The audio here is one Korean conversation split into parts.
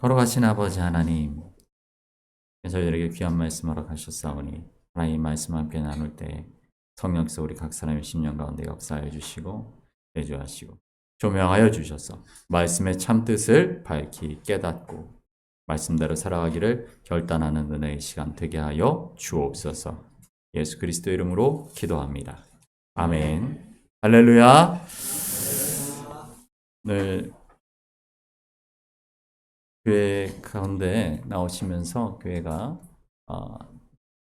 걸어가신 아버지 하나님, 저희들에게 귀한 말씀 허락하셨사오니 하나님 말씀 함께 나눌 때 성령께서 우리 각 사람의 심령 가운데 역사하여 주시고 내주하시고 조명하여 주셔서 말씀의 참뜻을 밝히 깨닫고 말씀대로 살아가기를 결단하는 은혜의 시간 되게 하여 주옵소서. 예수 그리스도 이름으로 기도합니다. 아멘. 할렐루야. 늘 교회 가운데 나오시면서 교회가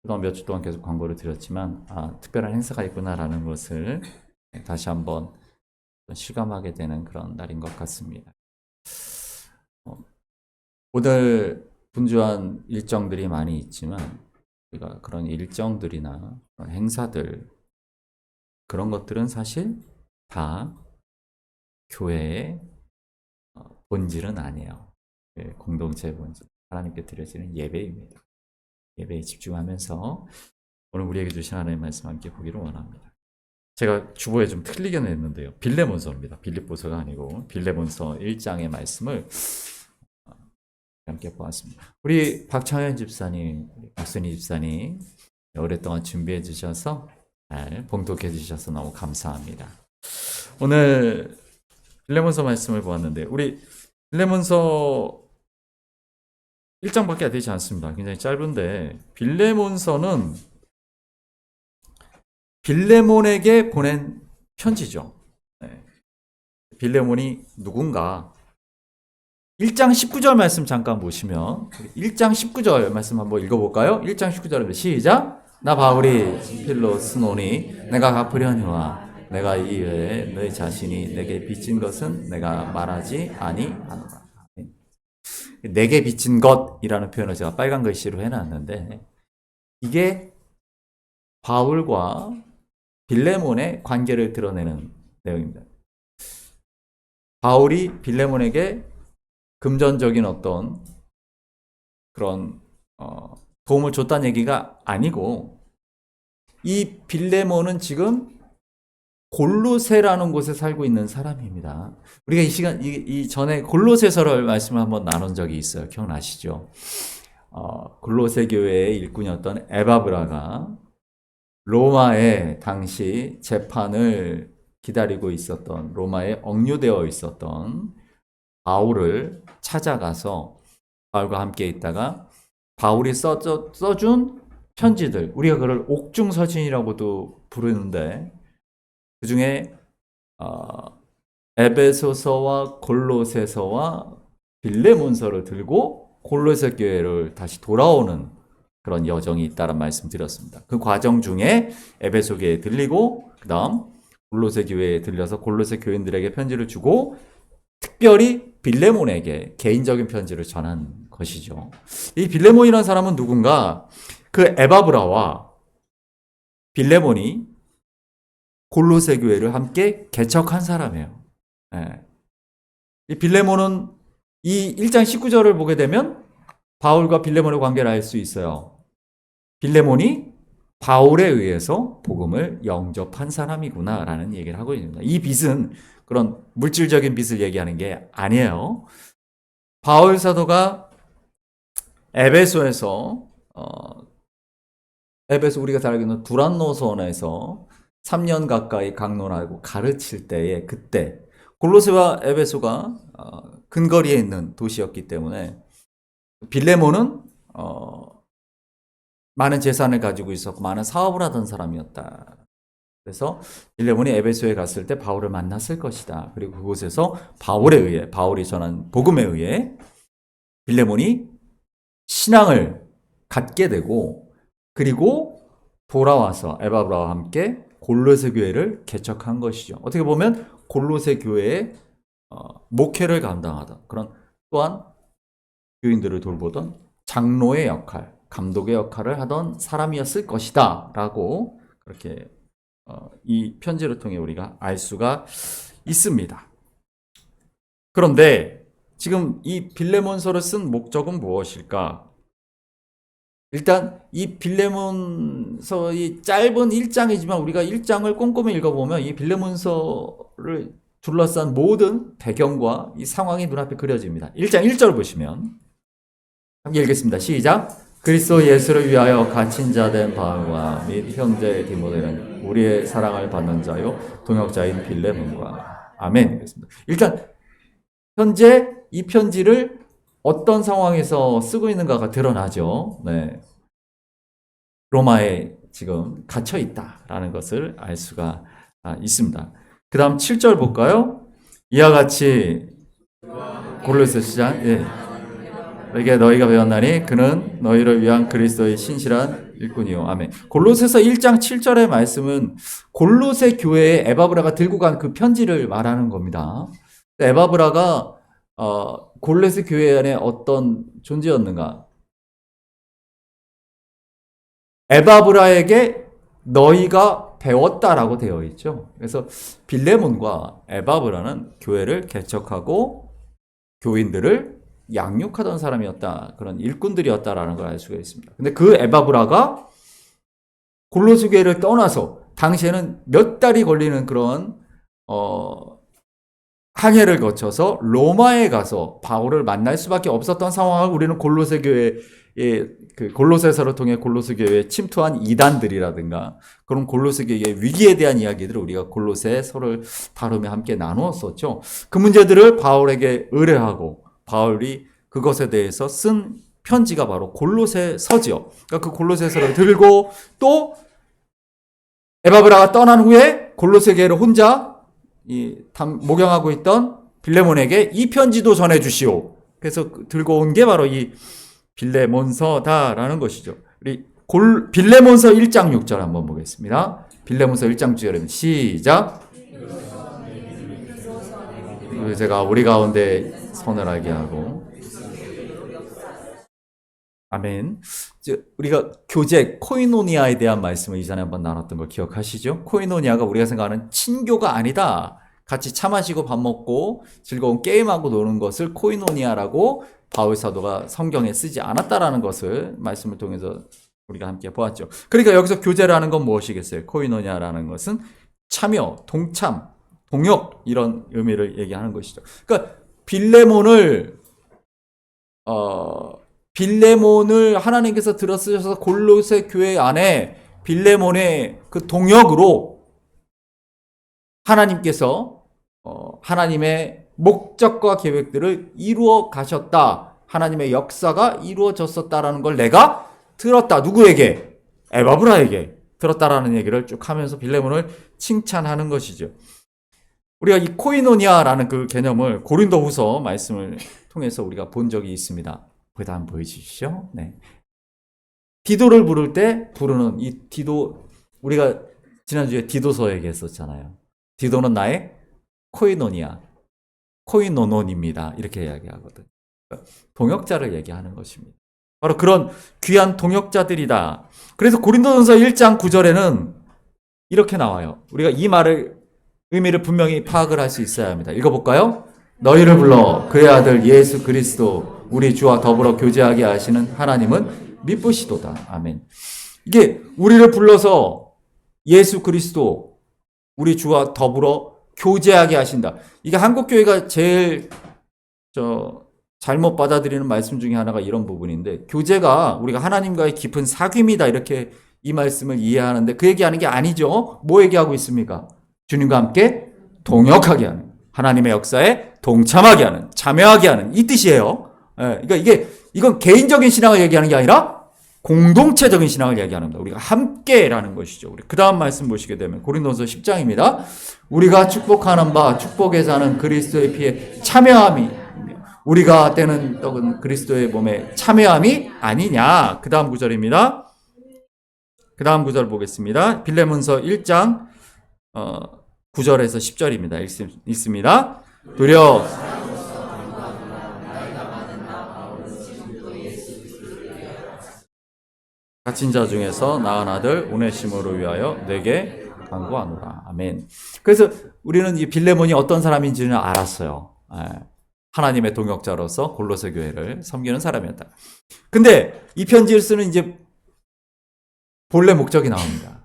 그동안 몇 주 동안 계속 광고를 드렸지만 특별한 행사가 있구나라는 것을 다시 한번 실감하게 되는 그런 날인 것 같습니다. 오늘 분주한 일정들이 많이 있지만 우리가 그런 일정들이나 그런 행사들 그런 것들은 사실 다 교회의 본질은 아니에요. 공동체의 본질, 하나님께 드려지는 예배입니다. 예배에 집중하면서 오늘 우리에게 주신 하나님의 말씀 함께 보기를 원합니다. 제가 주보에 좀 틀리게 냈는데요. 빌레몬서입니다. 빌립보서가 아니고 빌레몬서 1장의 말씀을 함께 보았습니다. 우리 박창현 집사님, 박순희 집사님 오랫동안 준비해 주셔서 잘 봉독해 주셔서 너무 감사합니다. 오늘 빌레몬서 말씀을 보았는데 우리 빌레몬서 1장밖에 되지 않습니다. 굉장히 짧은데 빌레몬서는 빌레몬에게 보낸 편지죠. 빌레몬이 누군가 1장 19절 말씀 잠깐 보시면 1장 19절 말씀 한번 읽어볼까요? 1장 19절입니다. 시작! 나 바울이 필로 스노니 내가 갚으려니와 내가 이외에 너희 자신이 내게 빚진 것은 내가 말하지 아니하노라. 내게 빚진 것이라는 표현을 제가 빨간 글씨로 해놨는데 이게 바울과 빌레몬의 관계를 드러내는 내용입니다. 바울이 빌레몬에게 금전적인 어떤 그런 도움을 줬다는 얘기가 아니고 이 빌레몬은 지금 골로새라는 곳에 살고 있는 사람입니다. 우리가 이 시간 이 전에 골로새서를 말씀을 한번 나눈 적이 있어요. 기억나시죠? 골로새 교회의 일꾼이었던 에바브라가 로마에 당시 재판을 기다리고 있었던 로마에 억류되어 있었던 바울을 찾아가서 바울과 함께 있다가 바울이 써준 편지들, 우리가 그걸 옥중서신이라고도 부르는데 그 중에 에베소서와 골로새서와 빌레몬서를 들고 골로새 교회를 다시 돌아오는 그런 여정이 있다는 말씀 드렸습니다. 그 과정 중에 에베소 교회에 들리고 그 다음 골로새 교회에 들려서 골로새 교인들에게 편지를 주고 특별히 빌레몬에게 개인적인 편지를 전한 것이죠. 이 빌레몬이라는 사람은 누군가 그 에바브라와 빌레몬이 골로새 교회를 함께 개척한 사람이에요. 이 빌레몬은 이 1장 19절을 보게 되면 바울과 빌레몬의 관계를 알 수 있어요. 빌레몬이 바울에 의해서 복음을 영접한 사람이구나라는 얘기를 하고 있습니다. 이 빚은 그런 물질적인 빚을 얘기하는 게 아니에요. 바울 사도가 에베소에서 에베소 우리가 잘 알고 있는 두란노선에서 3년 가까이 강론하고 가르칠 때에 그때 골로새와 에베소가 근거리에 있는 도시였기 때문에 빌레몬은 많은 재산을 가지고 있었고 많은 사업을 하던 사람이었다. 그래서 빌레몬이 에베소에 갔을 때 바울을 만났을 것이다. 그리고 그곳에서 바울에 의해 바울이 전한 복음에 의해 빌레몬이 신앙을 갖게 되고 그리고 돌아와서 에바브라와 함께 골로새 교회를 개척한 것이죠. 어떻게 보면 골로새 교회의 목회를 감당하던 그런 또한 교인들을 돌보던 장로의 역할, 감독의 역할을 하던 사람이었을 것이다 라고 그렇게 이 편지를 통해 우리가 알 수가 있습니다. 그런데 지금 이 빌레몬서를 쓴 목적은 무엇일까? 일단 이 빌레몬서의 짧은 1장이지만 우리가 1장을 꼼꼼히 읽어보면 이 빌레몬서를 둘러싼 모든 배경과 이 상황이 눈앞에 그려집니다. 1장 1절 보시면 함께 읽겠습니다. 시작. 그리스도 예수를 위하여 갇힌 자 된 바울과 및 형제 디모데는 우리의 사랑을 받는 자요 동역자인 빌레몬과 아멘. 일단 현재 이 편지를 어떤 상황에서 쓰고 있는가가 드러나죠. 네. 로마에 지금 갇혀 있다라는 것을 알 수가 있습니다. 그 다음 7절 볼까요? 이와 같이 고린도서 시장 에게 너희가 배웠나니 그는 너희를 위한 그리스도의 신실한 일꾼이요. 아멘. 골로새서 1장 7절의 말씀은 골로새 교회에 에바브라가 들고 간 그 편지를 말하는 겁니다. 에바브라가 골로새 교회 안에 어떤 존재였는가? 에바브라에게 너희가 배웠다라고 되어 있죠. 그래서 빌레몬과 에바브라는 교회를 개척하고 교인들을 양육하던 사람이었다. 그런 일꾼들이었다라는 걸 알 수가 있습니다. 근데 그 에바브라가 골로새 교회를 떠나서 당시에는 몇 달이 걸리는 그런 항해를 거쳐서 로마에 가서 바울을 만날 수밖에 없었던 상황을 우리는 골로새 교회의 그 골로새서를 통해 골로새 교회에 침투한 이단들이라든가 그런 골로새 교회의 위기에 대한 이야기들을 우리가 골로새서를 다루며 함께 나누었었죠. 그 문제들을 바울에게 의뢰하고 바울이 그것에 대해서 쓴 편지가 바로 골로새서지요. 그러니까 그 골로새서를 들고 또 에바브라가 떠난 후에 골로새 교회를 혼자 목양하고 있던 빌레몬에게 이 편지도 전해주시오. 그래서 들고 온 게 바로 이 빌레몬서다라는 것이죠. 우리 빌레몬서 1장 6절 한번 보겠습니다. 빌레몬서 1장 6절입니다. 시작. 제가 우리 가운데 서늘하게 하고 아멘. 우리가 교제 코이노니아에 대한 말씀을 이전에 한번 나눴던 걸 기억하시죠? 코이노니아가 우리가 생각하는 친교가 아니다. 같이 차 마시고 밥 먹고 즐거운 게임하고 노는 것을 코이노니아라고 바울 사도가 성경에 쓰지 않았다라는 것을 말씀을 통해서 우리가 함께 보았죠. 그러니까 여기서 교제라는 건 무엇이겠어요? 코이노니아라는 것은 참여, 동참, 동역 이런 의미를 얘기하는 것이죠. 그러니까 빌레몬을 하나님께서 들어 쓰셔서 골로새 교회 안에 빌레몬의 그 동역으로 하나님께서 하나님의 목적과 계획들을 이루어 가셨다. 하나님의 역사가 이루어졌었다라는 걸 내가 들었다. 누구에게? 에바브라에게 들었다라는 얘기를 쭉 하면서 빌레몬을 칭찬하는 것이죠. 우리가 이 코이노니아라는 그 개념을 고린도후서 말씀을 통해서 우리가 본 적이 있습니다. 거기다 한번 보여주시죠. 네. 디도를 부를 때 부르는 이 디도, 우리가 지난주에 디도서 얘기했었잖아요. 디도는 나의 코이노니아, 코이노논입니다. 이렇게 이야기하거든. 동역자를 얘기하는 것입니다. 바로 그런 귀한 동역자들이다. 그래서 고린도전서 1장 9절에는 이렇게 나와요. 우리가 이 의미를 분명히 파악을 할 수 있어야 합니다. 읽어볼까요? 너희를 불러 그의 아들 예수 그리스도 우리 주와 더불어 교제하게 하시는 하나님은 미쁘시도다. 아멘. 이게 우리를 불러서 예수 그리스도 우리 주와 더불어 교제하게 하신다. 이게 한국교회가 제일 잘못 받아들이는 말씀 중에 하나가 이런 부분인데, 교제가 우리가 하나님과의 깊은 사귐이다 이렇게 이 말씀을 이해하는데 그 얘기하는 게 아니죠. 뭐 얘기하고 있습니까? 주님과 함께 동역하게 하는, 하나님의 역사에 동참하게 하는, 참여하게 하는 이 뜻이에요. 그러니까 이건 개인적인 신앙을 얘기하는 게 아니라 공동체적인 신앙을 얘기하는 겁니다. 우리가 함께라는 것이죠. 우리 그 다음 말씀 보시게 되면 고린도서 10장입니다. 우리가 축복하는 바 축복에 사는 그리스도의 피에 참여함이, 우리가 떼는 떡은 그리스도의 몸에 참여함이 아니냐. 그 다음 구절입니다. 그 다음 구절 보겠습니다. 빌레몬서 1장 9절에서 10절입니다. 읽습니다. 도리어 갇힌 자 중에서 낳은 아들 오네시모를 위하여 내게 간구하노라. 아멘. 그래서 우리는 이 빌레몬이 어떤 사람인지는 알았어요. 하나님의 동역자로서 골로새 교회를 섬기는 사람이었다. 근데 이 편지를 쓰는 이제 본래 목적이 나옵니다.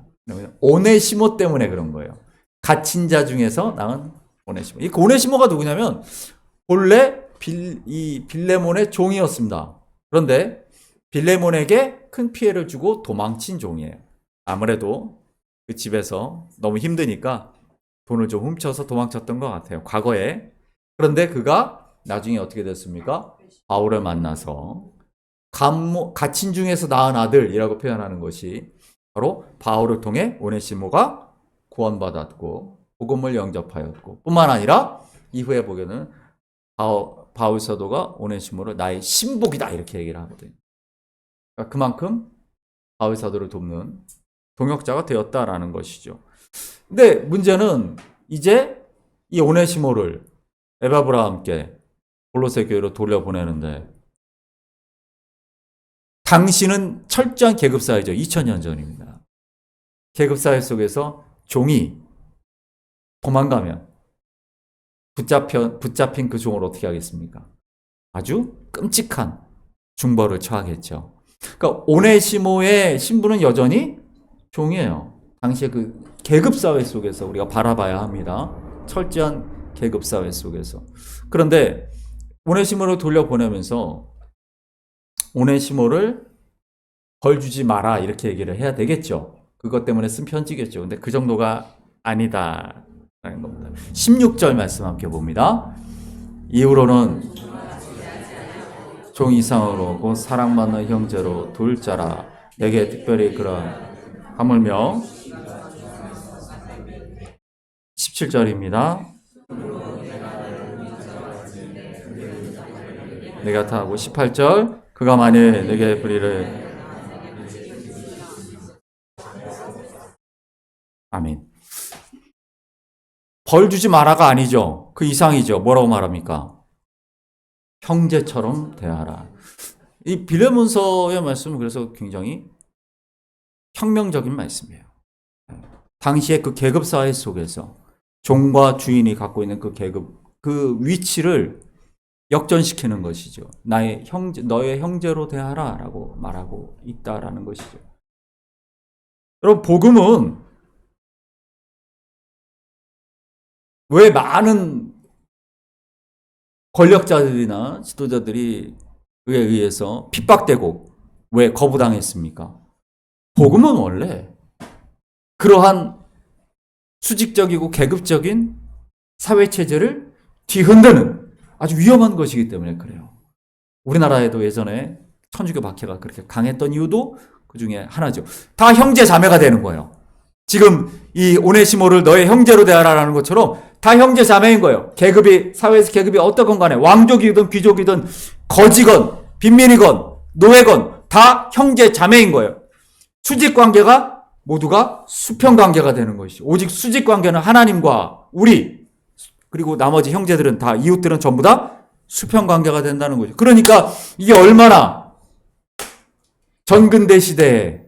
오네시모 때문에 그런 거예요. 갇힌 자 중에서 낳은 오네시모. 이 오네시모가 누구냐면 본래 이 빌레몬의 종이었습니다. 그런데 빌레몬에게 큰 피해를 주고 도망친 종이에요. 아무래도 그 집에서 너무 힘드니까 돈을 좀 훔쳐서 도망쳤던 것 같아요. 과거에. 그런데 그가 나중에 어떻게 됐습니까? 바울을 만나서 갇힌 중에서 낳은 아들이라고 표현하는 것이 바로 바울을 통해 오네시모가 구원받았고 복음을 영접하였고 뿐만 아니라 이후에 보게는 바울 사도가 오네시모를 나의 신복이다 이렇게 얘기를 하거든요. 그러니까 그만큼 바울 사도를 돕는 동역자가 되었다라는 것이죠. 근데 문제는 이제 이 오네시모를 에바브라와 함께 골로새 교회로 돌려보내는데 당시는 철저한 계급사회죠. 2000년 전입니다. 계급사회 속에서 종이 도망가면 붙잡힌 그 종을 어떻게 하겠습니까? 아주 끔찍한 중벌을 처하겠죠. 그러니까 오네시모의 신분은 여전히 종이에요. 당시의 그 계급사회 속에서 우리가 바라봐야 합니다. 철저한 계급사회 속에서. 그런데 오네시모를 돌려보내면서 오네시모를 벌 주지 마라 이렇게 얘기를 해야 되겠죠. 그것 때문에 쓴 편지겠죠. 근데 그 정도가 아니다라는 겁니다. 16절 말씀 함께 봅니다. 이후로는 종 이상으로 곧 사랑받는 형제로 둘 자라 내게 특별히 그런 하물며 17절입니다. 내가 타고 18절 그가 만일 내게 불의를 아멘. 벌 주지 마라가 아니죠. 그 이상이죠. 뭐라고 말합니까? 형제처럼 대하라. 이 빌레몬서의 말씀은 그래서 굉장히 혁명적인 말씀이에요. 당시의 그 계급사회 속에서 종과 주인이 갖고 있는 그 계급, 그 위치를 역전시키는 것이죠. 너의 형제로 대하라 라고 말하고 있다라는 것이죠. 여러분, 복음은 왜 많은 권력자들이나 지도자들이 그에 의해서 핍박되고 왜 거부당했습니까? 복음은 원래 그러한 수직적이고 계급적인 사회체제를 뒤흔드는 아주 위험한 것이기 때문에 그래요. 우리나라에도 예전에 천주교 박해가 그렇게 강했던 이유도 그 중에 하나죠. 다 형제 자매가 되는 거예요. 지금 이 오네시모를 너의 형제로 대하라는 것처럼 다 형제 자매인 거예요. 계급이, 사회에서 계급이 어떻건 간에 왕족이든 귀족이든 거지건 빈민이건 노예건 다 형제 자매인 거예요. 수직 관계가 모두가 수평 관계가 되는 것이죠. 오직 수직 관계는 하나님과 우리 그리고 나머지 형제들은 다 이웃들은 전부 다 수평 관계가 된다는 거죠. 그러니까 이게 얼마나 전근대 시대에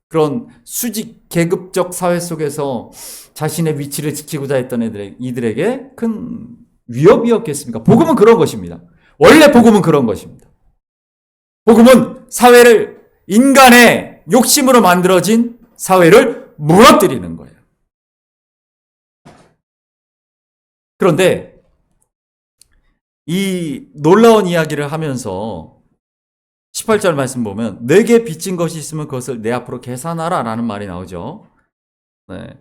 그런 수직 계급적 사회 속에서 자신의 위치를 지키고자 했던 이들에게 큰 위협이었겠습니까? 복음은 그런 것입니다. 원래 복음은 그런 것입니다. 복음은 사회를 인간의 욕심으로 만들어진 사회를 무너뜨리는 거예요. 그런데 이 놀라운 이야기를 하면서 18절 말씀 보면 내게 빚진 것이 있으면 그것을 내 앞으로 계산하라 라는 말이 나오죠. 네.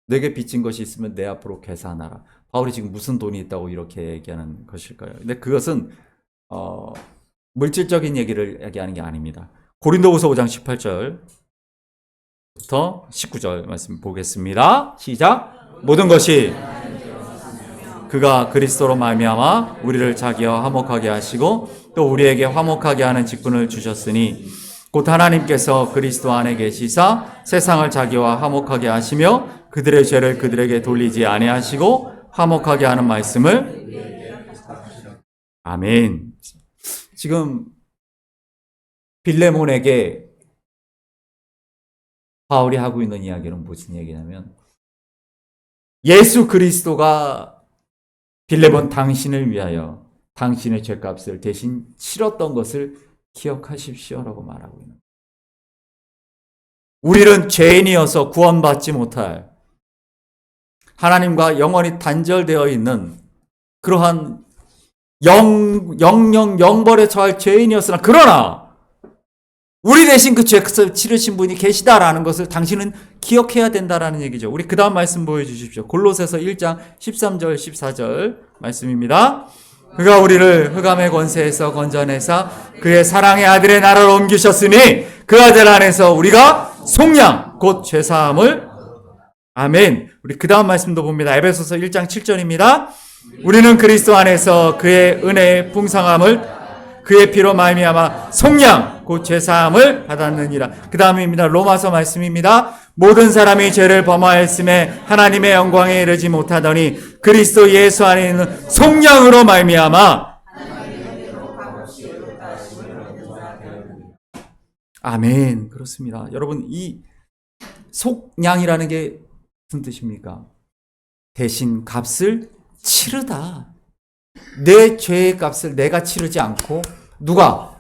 내게 빚진 것이 있으면 내 앞으로 계산하라. 바울이 지금 무슨 돈이 있다고 이렇게 얘기하는 것일까요? 근데 그것은 물질적인 얘기를 얘기하는 게 아닙니다. 고린도후서 5장 18절부터 19절 말씀 보겠습니다. 시작. 모든 것이 그가 그리스도로 말미암아 우리를 자기와 화목하게 하시고 또 우리에게 화목하게 하는 직분을 주셨으니 곧 하나님께서 그리스도 안에 계시사 세상을 자기와 화목하게 하시며 그들의 죄를 그들에게 돌리지 아니하시고 화목하게 하는 말씀을 아멘. 지금 빌레몬에게 바울이 하고 있는 이야기는 무슨 얘기냐면 예수 그리스도가 빌레몬 당신을 위하여 당신의 죄값을 대신 치렀던 것을 기억하십시오라고 말하고 있는 거예요. 우리는 죄인이어서 구원받지 못할 하나님과 영원히 단절되어 있는 그러한 영벌에 처할 죄인이었으나, 그러나 우리 대신 그 죄값을 치르신 분이 계시다라는 것을 당신은 기억해야 된다라는 얘기죠. 우리 그 다음 말씀 보여주십시오. 골로새서 1장 13절 14절 말씀입니다. 그가 우리를 흑암의 권세에서 건져내사 그의 사랑의 아들의 나라로 옮기셨으니 그 아들 안에서 우리가 속량 곧 죄사함을. 아멘. 우리 그 다음 말씀도 봅니다. 에베소서 1장 7절입니다. 우리는 그리스도 안에서 그의 은혜의 풍성함을 그의 피로 말미암아 속량 곧 죄사함을 받았느니라. 그 다음입니다. 로마서 말씀입니다. 모든 사람이 죄를 범하였음에 하나님의 영광에 이르지 못하더니 그리스도 예수 안에 있는 속량으로 말미암아. 아멘. 그렇습니다. 여러분, 이 속량이라는 게 무슨 뜻입니까? 대신 값을 치르다. 내 죄의 값을 내가 치르지 않고 누가?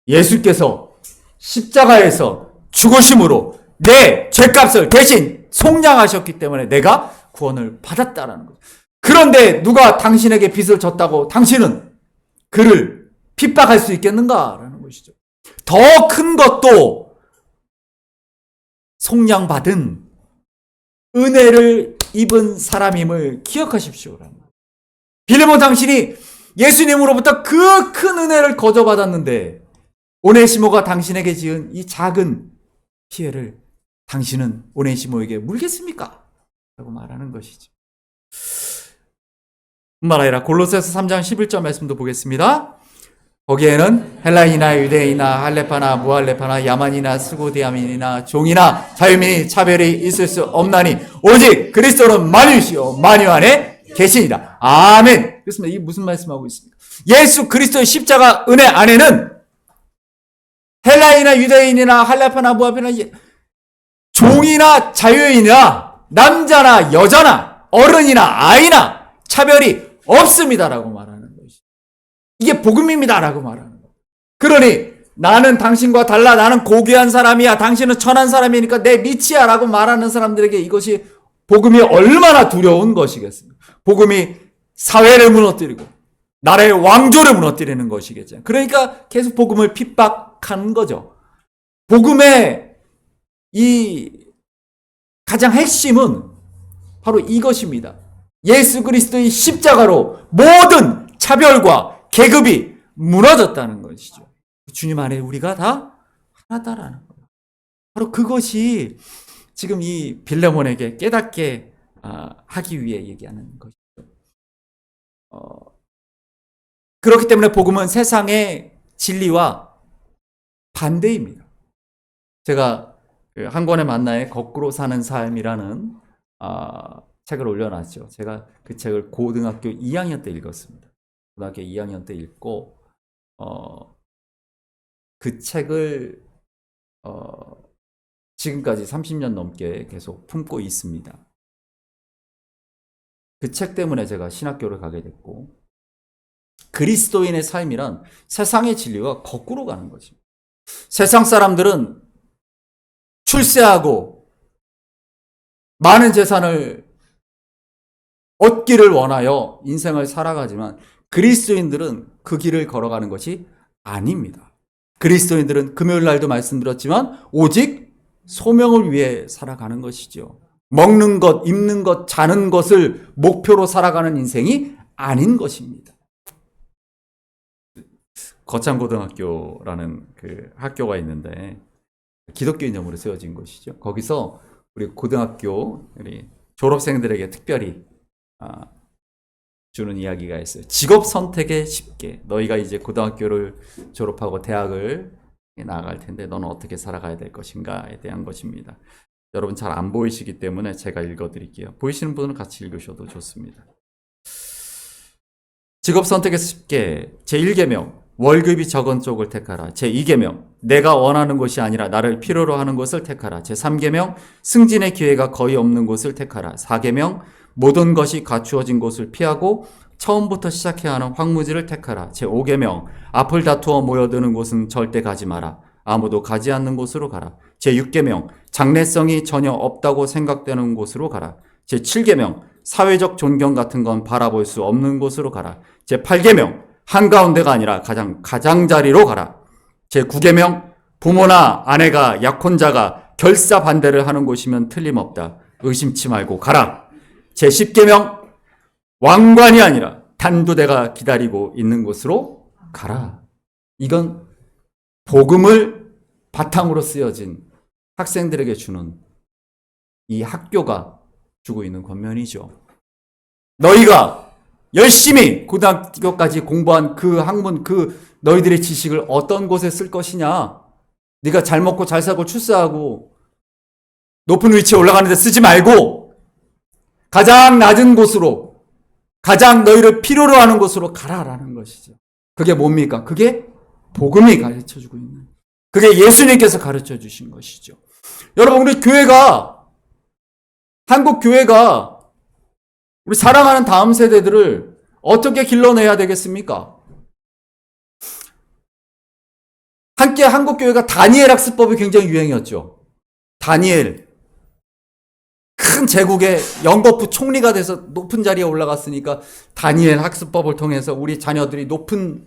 예수께서 십자가에서 죽으심으로 내 죄값을 대신 속량하셨기 때문에 내가 구원을 받았다라는 거죠. 그런데 누가 당신에게 빚을 졌다고 당신은 그를 핍박할 수 있겠는가라는 것이죠. 더 큰 것도 속량받은 은혜를 입은 사람임을 기억하십시오. 빌레몬, 당신이 예수님으로부터 그 큰 은혜를 거저받았는데 오네시모가 당신에게 지은 이 작은 피해를 당신은 오네시모에게 물겠습니까? 라고 말하는 것이죠. 뿐만 아니라 골로새서 3장 11절 말씀도 보겠습니다. 거기에는 헬라인이나 유대인이나 할레파나 무할레파나 야만이나 스고디아민이나 종이나 자유민이 차별이 있을 수 없나니 오직 그리스도는 만유시요 만유 안에 계시니라. 아멘. 그렇습니다. 이게 무슨 말씀하고 있습니까? 예수 그리스도의 십자가 은혜 안에는 헬라인이나 유대인이나 할레파나 무할레파나 종이나 자유인이나 남자나 여자나 어른이나 아이나 차별이 없습니다라고 말하는 것이죠. 이게 복음입니다라고 말하는 거예요. 그러니 나는 당신과 달라, 나는 고귀한 사람이야, 당신은 천한 사람이니까 내 밑이야 라고 말하는 사람들에게 이것이 복음이 얼마나 두려운 것이겠습니까? 복음이 사회를 무너뜨리고 나라의 왕조를 무너뜨리는 것이겠죠. 그러니까 계속 복음을 핍박하는 거죠. 복음의 이 가장 핵심은 바로 이것입니다. 예수 그리스도의 십자가로 모든 차별과 계급이 무너졌다는 것이죠. 주님 안에 우리가 다 하나다라는 거예요. 바로 그것이 지금 이 빌레몬에게 깨닫게 하기 위해 얘기하는 것이죠. 그렇기 때문에 복음은 세상의 진리와 반대입니다. 제가 한 권의 만나에 거꾸로 사는 삶이라는 책을 올려놨죠. 제가 그 책을 고등학교 2학년 때 읽었습니다. 고등학교 2학년 때 읽고 그 책을 지금까지 30년 넘게 계속 품고 있습니다. 그 책 때문에 제가 신학교를 가게 됐고, 그리스도인의 삶이란 세상의 진리와 거꾸로 가는 거죠. 세상 사람들은 출세하고 많은 재산을 얻기를 원하여 인생을 살아가지만 그리스도인들은 그 길을 걸어가는 것이 아닙니다. 그리스도인들은 금요일 날도 말씀드렸지만 오직 소명을 위해 살아가는 것이죠. 먹는 것, 입는 것, 자는 것을 목표로 살아가는 인생이 아닌 것입니다. 거창고등학교라는 그 학교가 있는데 기독교 이념으로 세워진 것이죠. 거기서 우리 고등학교 우리 졸업생들에게 특별히 주는 이야기가 있어요. 직업 선택에 쉽게. 너희가 이제 고등학교를 졸업하고 대학을 나아갈 텐데 너는 어떻게 살아가야 될 것인가에 대한 것입니다. 여러분 잘 안 보이시기 때문에 제가 읽어드릴게요. 보이시는 분은 같이 읽으셔도 좋습니다. 직업 선택에 쉽게. 제1계명 월급이 적은 쪽을 택하라. 제2계명 내가 원하는 것이 아니라 나를 필요로 하는 것을 택하라. 제3계명 승진의 기회가 거의 없는 곳을 택하라. 4계명 모든 것이 갖추어진 곳을 피하고 처음부터 시작해야 하는 황무지를 택하라. 제5계명 앞을 다투어 모여드는 곳은 절대 가지 마라. 아무도 가지 않는 곳으로 가라. 제6계명 장래성이 전혀 없다고 생각되는 곳으로 가라. 제7계명 사회적 존경 같은 건 바라볼 수 없는 곳으로 가라. 제8계명 한가운데가 아니라 가장자리로 가라. 제9계명 부모나 아내가 약혼자가 결사 반대를 하는 곳이면 틀림없다. 의심치 말고 가라. 제10계명 왕관이 아니라 단두대가 기다리고 있는 곳으로 가라. 이건 복음을 바탕으로 쓰여진 학생들에게 주는 이 학교가 주고 있는 권면이죠. 너희가 열심히 고등학교까지 공부한 그 학문, 그 너희들의 지식을 어떤 곳에 쓸 것이냐? 네가 잘 먹고 잘 살고 출세하고 높은 위치에 올라가는 데 쓰지 말고 가장 낮은 곳으로, 가장 너희를 필요로 하는 곳으로 가라라는 것이죠. 그게 뭡니까? 그게 복음이 가르쳐주고 있는, 그게 예수님께서 가르쳐 주신 것이죠. 여러분, 우리 교회가, 한국 교회가 우리 사랑하는 다음 세대들을 어떻게 길러내야 되겠습니까? 함께 한국 교회가 다니엘 학습법이 굉장히 유행이었죠. 다니엘. 큰 제국의 영거푸 총리가 돼서 높은 자리에 올라갔으니까 다니엘 학습법을 통해서 우리 자녀들이 높은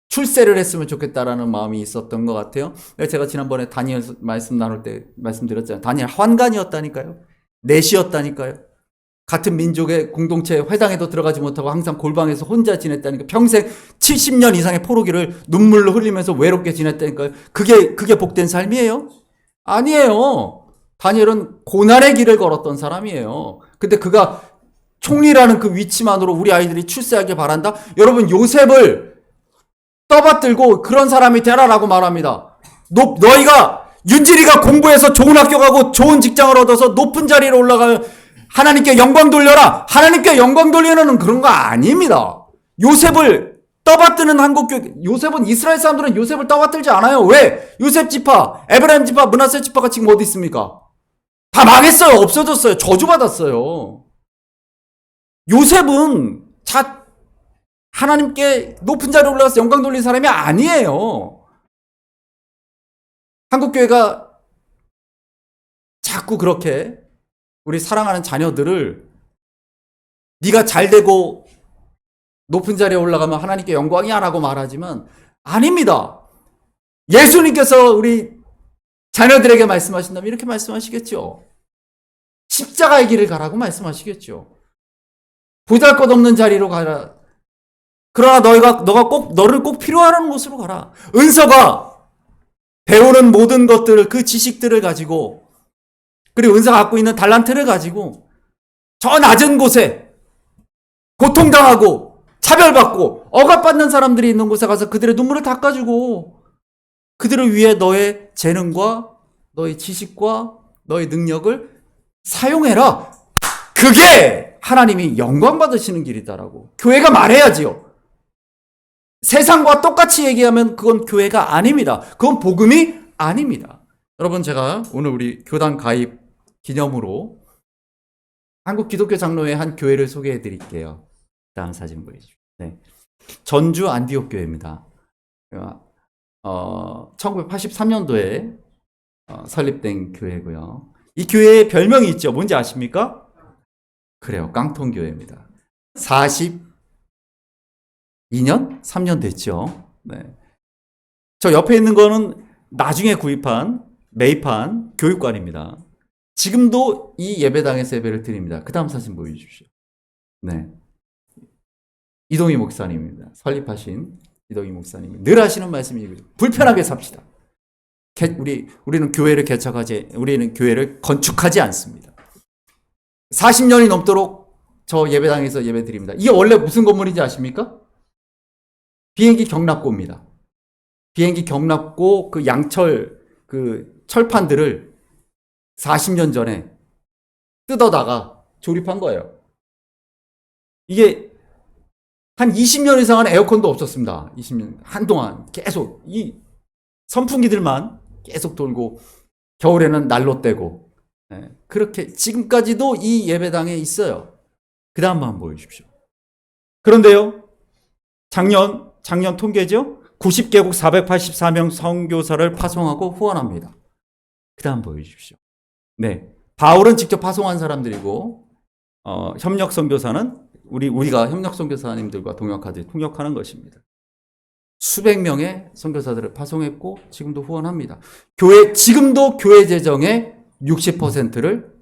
출세를 했으면 좋겠다라는 마음이 있었던 것 같아요. 제가 지난번에 다니엘 말씀 나눌 때 말씀드렸잖아요. 다니엘 환관이었다니까요. 넷이었다니까요. 같은 민족의 공동체 회당에도 들어가지 못하고 항상 골방에서 혼자 지냈다니까. 평생 70년 이상의 포로기를 눈물로 흘리면서 외롭게 지냈다니까요. 그게 복된 삶이에요? 아니에요. 다니엘은 고난의 길을 걸었던 사람이에요. 근데 그가 총리라는 그 위치만으로 우리 아이들이 출세하길 바란다? 여러분, 요셉을 떠받들고 그런 사람이 되라라고 말합니다. 너희가 윤진이가 공부해서 좋은 학교 가고 좋은 직장을 얻어서 높은 자리로 올라가면 하나님께 영광 돌려라. 하나님께 영광 돌리는 그런 거 아닙니다. 요셉을 떠받드는 한국교회, 요셉은 이스라엘 사람들은 요셉을 떠받들지 않아요. 왜? 요셉 지파, 에브라임 지파, 므낫세 지파가 지금 어디 있습니까? 다 망했어요. 없어졌어요. 저주받았어요. 요셉은 하나님께 높은 자리에 올라가서 영광 돌린 사람이 아니에요. 한국교회가 자꾸 그렇게 우리 사랑하는 자녀들을 네가 잘되고 높은 자리에 올라가면 하나님께 영광이야 라고 말하지만 아닙니다. 예수님께서 우리 자녀들에게 말씀하신다면 이렇게 말씀하시겠죠. 십자가의 길을 가라고 말씀하시겠죠. 보잘것없는 자리로 가라. 그러나 너를 꼭 필요하는 곳으로 가라. 은서가 배우는 모든 것들을, 그 지식들을 가지고, 그리고 은서가 갖고 있는 달란트를 가지고 저 낮은 곳에 고통당하고 차별받고 억압받는 사람들이 있는 곳에 가서 그들의 눈물을 닦아주고 그들을 위해 너의 재능과 너의 지식과 너의 능력을 사용해라. 그게 하나님이 영광 받으시는 길이다라고 교회가 말해야지요. 세상과 똑같이 얘기하면 그건 교회가 아닙니다. 그건 복음이 아닙니다. 여러분, 제가 오늘 우리 교단 가입 기념으로 한국 기독교 장로회 한 교회를 소개해 드릴게요. 다음 사진 보여주시죠. 네. 전주 안디옥 교회입니다. 1983년도에 설립된 교회고요. 이 교회의 별명이 있죠. 뭔지 아십니까? 그래요. 깡통교회입니다. 42년? 3년 됐죠. 네. 저 옆에 있는 거는 나중에 매입한 교육관입니다. 지금도 이 예배당에서 예배를 드립니다. 그 다음 사진 보여주십시오. 네. 이동희 목사님입니다. 설립하신 이동희 목사님. 늘 하시는 말씀이 불편하게 삽시다. 우리는 교회를 건축하지 않습니다. 40년이 넘도록 저 예배당에서 예배 드립니다. 이게 원래 무슨 건물인지 아십니까? 비행기 경납고입니다. 비행기 경납고 그 양철 그 철판들을 40년 전에 뜯어다가 조립한 거예요. 이게 한 20년 이상은 에어컨도 없었습니다. 20년 한동안 계속 이 선풍기들만 계속 돌고 겨울에는 난로 떼고 그렇게 지금까지도 이 예배당에 있어요. 그 다음 한번 보여주십시오. 그런데요, 작년 통계죠? 90개국 484명 선교사를 파송하고 후원합니다. 그 다음 보여주십시오. 네, 바울은 직접 파송한 사람들이고 협력 선교사는 우리가 협력 선교사님들과 통역하는 것입니다. 수백 명의 선교사들을 파송했고 지금도 후원합니다. 지금도 교회 재정의 60%를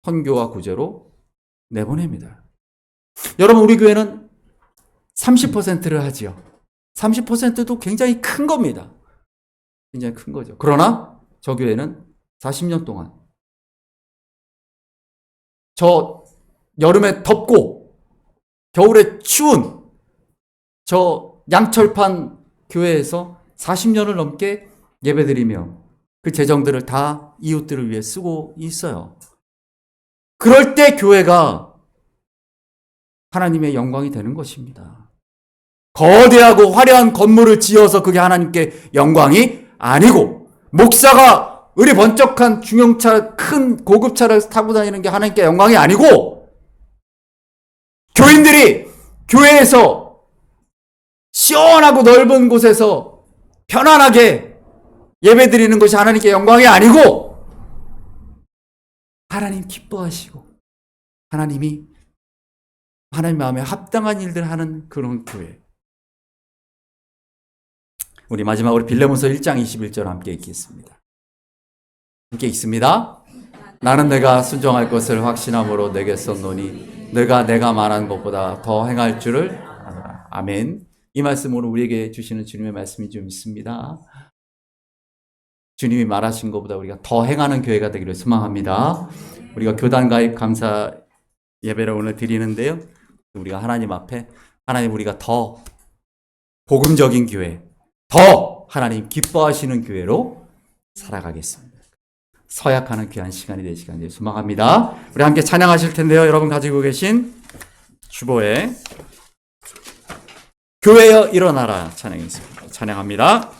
선교와 구제로 내보냅니다. 여러분, 우리 교회는 30%를 하지요. 30%도 굉장히 큰 겁니다. 굉장히 큰 거죠. 그러나 저 교회는 40년 동안 저 여름에 덥고 겨울에 추운 저 양철판 교회에서 40년을 넘게 예배드리며 그 재정들을 다 이웃들을 위해 쓰고 있어요. 그럴 때 교회가 하나님의 영광이 되는 것입니다. 거대하고 화려한 건물을 지어서 그게 하나님께 영광이 아니고, 목사가 의리 번쩍한 중형차, 큰 고급차를 타고 다니는 게 하나님께 영광이 아니고, 교인들이 교회에서 시원하고 넓은 곳에서 편안하게 예배드리는 것이 하나님께 영광이 아니고, 하나님 기뻐하시고 하나님 마음에 합당한 일들 하는 그런 교회. 우리 마지막으로 빌레몬서 1장 21절 함께 읽겠습니다. 함께 읽습니다. 나는 내가 순종할 것을 확신함으로 내게 썼노니 내가 말한 것보다 더 행할 줄을 아노라. 아멘. 이 말씀으로 우리에게 주시는 주님의 말씀이 좀 있습니다. 주님이 말하신 것보다 우리가 더 행하는 교회가 되기를 소망합니다. 우리가 교단 가입 감사 예배를 오늘 드리는데요. 우리가 하나님 앞에 우리가 더 복음적인 교회, 더 하나님 기뻐하시는 교회로 살아가겠습니다. 서약하는 귀한 시간이 되시길 소망합니다. 우리 함께 찬양하실 텐데요. 여러분 가지고 계신 주보에 교회여 일어나라 찬양했습니다. 찬양합니다.